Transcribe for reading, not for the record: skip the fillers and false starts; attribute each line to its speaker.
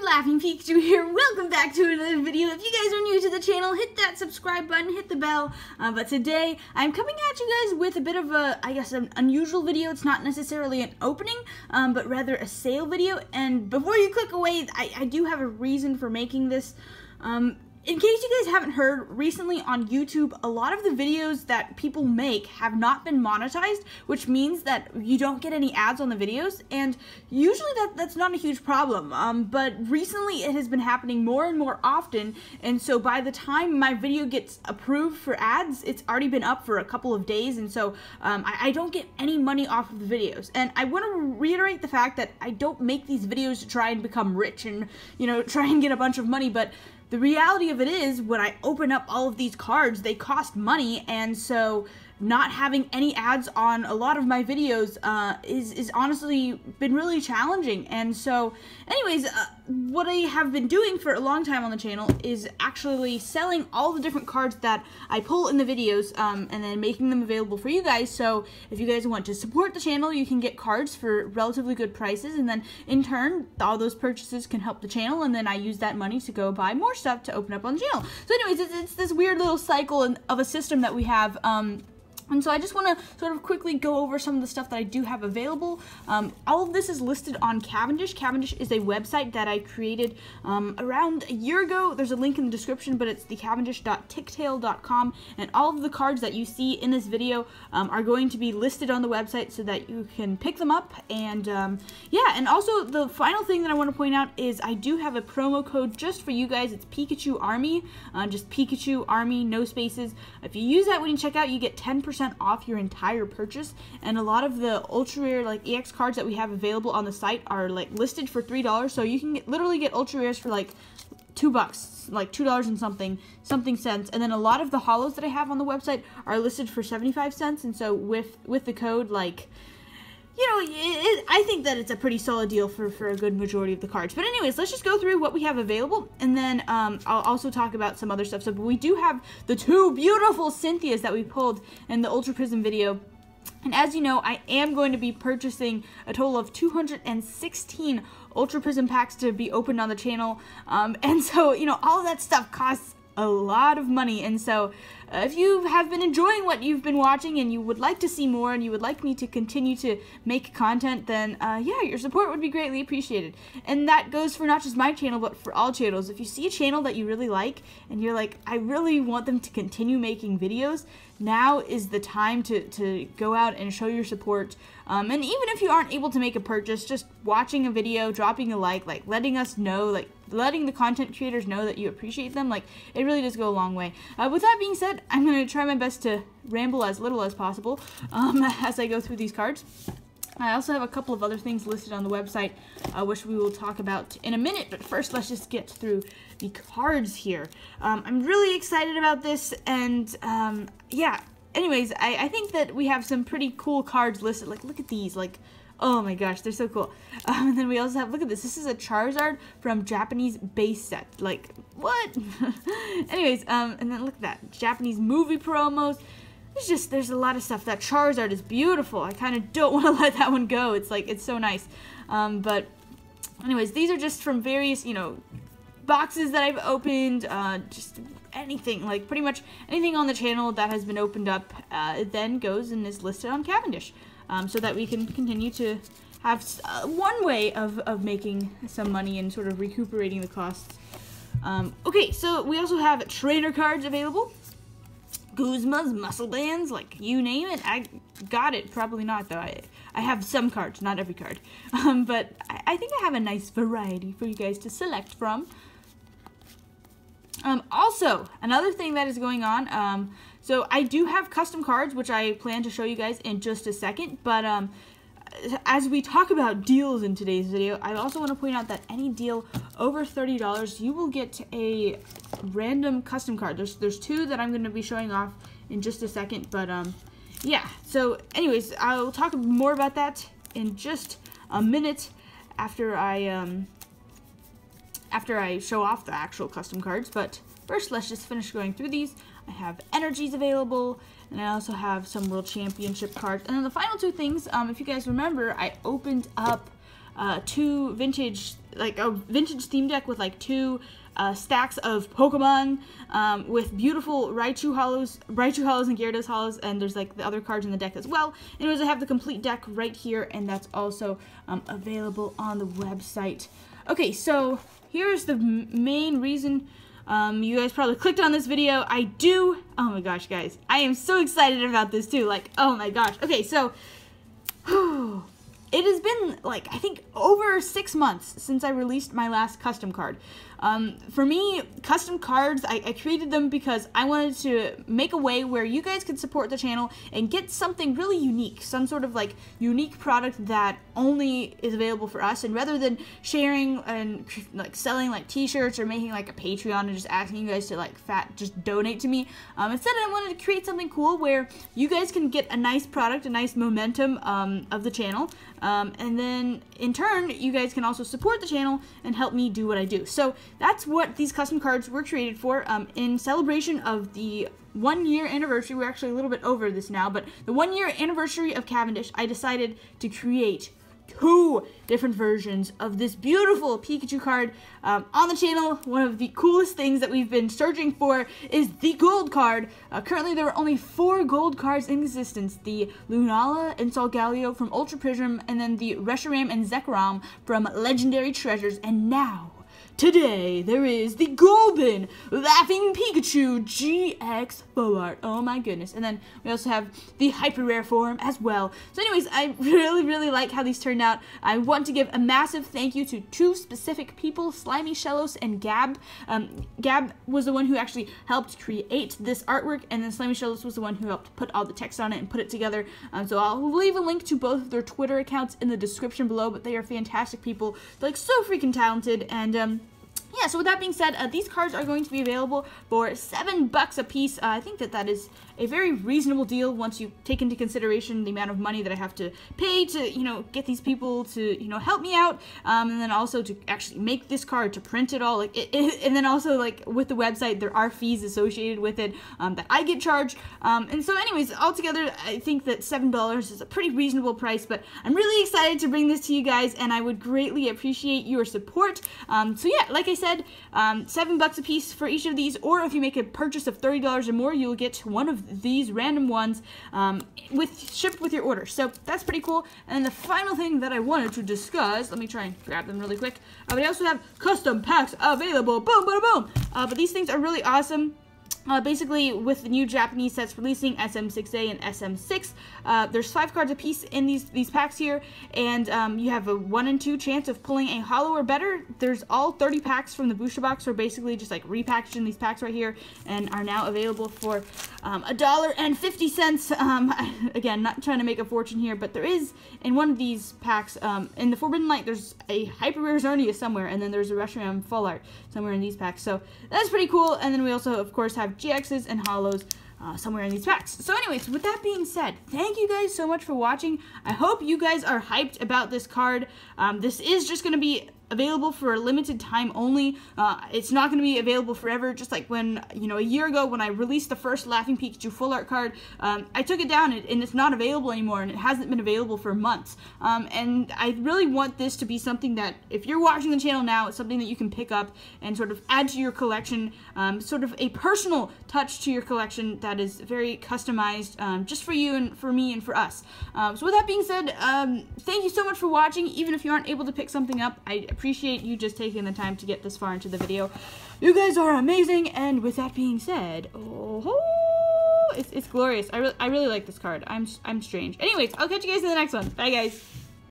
Speaker 1: Laughing Pikachu here. Welcome back to another video. If you guys are new to the channel, hit that subscribe button, hit the bell. But today, I'm coming at you guys with a bit of a, I guess, an unusual video. It's not necessarily an opening, but rather a sale video. And before you click away, I do have a reason for making this. In case you guys haven't heard, recently on YouTube, a lot of the videos that people make have not been monetized, which means that you don't get any ads on the videos, and usually that's not a huge problem, but recently it has been happening more and more often, and so by the time my video gets approved for ads, it's already been up for a couple of days, and so I don't get any money off of the videos. And I want to reiterate the fact that I don't make these videos to try and become rich and, you know, try and get a bunch of money, but the reality of it is, when I open up all of these cards, they cost money, and so not having any ads on a lot of my videos is honestly been really challenging. And so anyways, what I have been doing for a long time on the channel is actually selling all the different cards that I pull in the videos, and then making them available for you guys. So if you guys want to support the channel, you can get cards for relatively good prices, and then in turn all those purchases can help the channel, and then I use that money to go buy more stuff to open up on the channel. So anyways, it's this weird little cycle of a system that we have. And so I just want to sort of quickly go over some of the stuff that I do have available. All of this is listed on Cavendish. Cavendish is a website that I created around a year ago. There's a link in the description, but it's thecavendish.ticktail.com. And all of the cards that you see in this video are going to be listed on the website so that you can pick them up. And yeah, and also the final thing that I want to point out is I do have a promo code just for you guys. It's Pikachu Army, just Pikachu Army, no spaces. If you use that when you check out, you get 10% off your entire purchase, and a lot of the ultra rare like EX cards that we have available on the site are like listed for $3, so you can literally get ultra rares for like $2, like $2 and something cents, and then a lot of the holos that I have on the website are listed for 75 cents, and so with the code, like, you know, I think that it's a pretty solid deal for a good majority of the cards. But anyways, let's just go through what we have available, and then I'll also talk about some other stuff. So we do have the two beautiful Cynthias that we pulled in the Ultra Prism video. And as you know, I am going to be purchasing a total of 216 Ultra Prism packs to be opened on the channel. And so, you know, all of that stuff costs a lot of money, and so if you have been enjoying what you've been watching and you would like to see more and you would like me to continue to make content, then yeah, your support would be greatly appreciated. And that goes for not just my channel, but for all channels. If you see a channel that you really like and you're like, I really want them to continue making videos, now is the time to go out and show your support. And even if you aren't able to make a purchase, just watching a video, dropping a like letting us know, like letting the content creators know that you appreciate them, like, it really does go a long way. With that being said, I'm going to try my best to ramble as little as possible as I go through these cards. I also have a couple of other things listed on the website, which we will talk about in a minute, but first let's just get through the cards here. I'm really excited about this, and yeah, anyways, I think that we have some pretty cool cards listed. Like, look at these, like, oh my gosh, they're so cool. And then we also have, look at this, this is a Charizard from Japanese base set. Like, what? Anyways, and then look at that, Japanese movie promos. There's a lot of stuff. That Charizard is beautiful. I kind of don't want to let that one go. It's like, it's so nice. But anyways, these are just from various, you know, boxes that I've opened, just anything, like pretty much anything on the channel that has been opened up, it then goes and is listed on Cavendish, so that we can continue to have one way of making some money and sort of recuperating the costs. Okay, so we also have trainer cards available. Guzma's, muscle bands, like, you name it, I got it. Probably not, though. I have some cards, not every card. But I think I have a nice variety for you guys to select from. Also, another thing that is going on, so I do have custom cards, which I plan to show you guys in just a second, but as we talk about deals in today's video, I also want to point out that any deal over $30, you will get a random custom card. There's two that I'm going to be showing off in just a second, but yeah. So anyways, I'll talk more about that in just a minute after I show off the actual custom cards. But first, let's just finish going through these. I have energies available, and I also have some World Championship cards. And then the final two things, if you guys remember, I opened up two vintage, like a vintage theme deck with like two stacks of Pokemon with beautiful Raichu hollows and Gyarados hollows, and there's like the other cards in the deck as well. Anyways, I have the complete deck right here, and that's also available on the website. Okay, so here's the main reason you guys probably clicked on this video. Oh my gosh, guys, I am so excited about this too. Like, oh my gosh. Okay, so it has been like, I think, over 6 months since I released my last custom card. For me, custom cards, I created them because I wanted to make a way where you guys could support the channel and get something really unique, some sort of like unique product that only is available for us. And rather than sharing and like selling like t-shirts or making like a Patreon and just asking you guys to like just donate to me, instead I wanted to create something cool where you guys can get a nice product, a nice momentum of the channel, and then in turn you guys can also support the channel and help me do what I do. So that's what these custom cards were created for. In celebration of the 1 year anniversary, we're actually a little bit over this now, but the 1 year anniversary of Cavendish, I decided to create 2 different versions of this beautiful Pikachu card on the channel. One of the coolest things that we've been searching for is the gold card. Currently there are only 4 gold cards in existence: the Lunala and Solgaleo from Ultra Prism, and then the Reshiram and Zekrom from Legendary Treasures. And now, today, there is the golden Laughing Pikachu GX Full Art. Oh my goodness. And then we also have the hyper rare form as well. So anyways, I really like how these turned out. I want to give a massive thank you to 2 specific people, Slimy Shellos and Gab. Gab was the one who actually helped create this artwork, and then Slimy Shellos was the one who helped put all the text on it and put it together. So I'll leave a link to both of their Twitter accounts in the description below, but they are fantastic people. They're like so freaking talented. And yeah, so with that being said, these cards are going to be available for $7 a piece. I think that is a very reasonable deal once you take into consideration the amount of money that I have to pay to, you know, get these people to, you know, help me out, and then also to actually make this card, to print it all, like, and then also, like, with the website, there are fees associated with it that I get charged, and so anyways, altogether, I think that $7 is a pretty reasonable price, but I'm really excited to bring this to you guys, and I would greatly appreciate your support. So yeah, like I said, $7 a piece for each of these, or if you make a purchase of $30 or more, you'll get one of these random ones shipped with your order. So that's pretty cool. And then the final thing that I wanted to discuss, let me try and grab them really quick. But I also have custom packs available. Boom, boom, boom. But these things are really awesome. Basically, with the new Japanese sets releasing, SM6A and SM6, there's 5 cards a piece in these packs here, and you have a 1 in 2 chance of pulling a holo or better. There's all 30 packs from the booster box, are basically just like repackaged in these packs right here, and are now available for $1.50. Again, not trying to make a fortune here, but there is, in one of these packs, in the Forbidden Light, there's a Hyper Rare Xerneas somewhere, and then there's a Reshiram Full Art somewhere in these packs, so that's pretty cool. And then we also, of course, have GXs and Holos somewhere in these packs. So anyways, with that being said, thank you guys so much for watching. I hope you guys are hyped about this card. This is just going to be available for a limited time only. It's not going to be available forever, just like when, you know, a year ago when I released the first Laughing Pikachu Full Art card, I took it down and it's not available anymore, and it hasn't been available for months. And I really want this to be something that, if you're watching the channel now, it's something that you can pick up and sort of add to your collection, sort of a personal touch to your collection that is very customized, just for you and for me and for us. So with that being said, thank you so much for watching. Even if you aren't able to pick something up, I appreciate you just taking the time to get this far into the video. You guys are amazing, and with that being said, it's glorious. I really like this card. I'm strange. Anyways, I'll catch you guys in the next one. Bye, guys.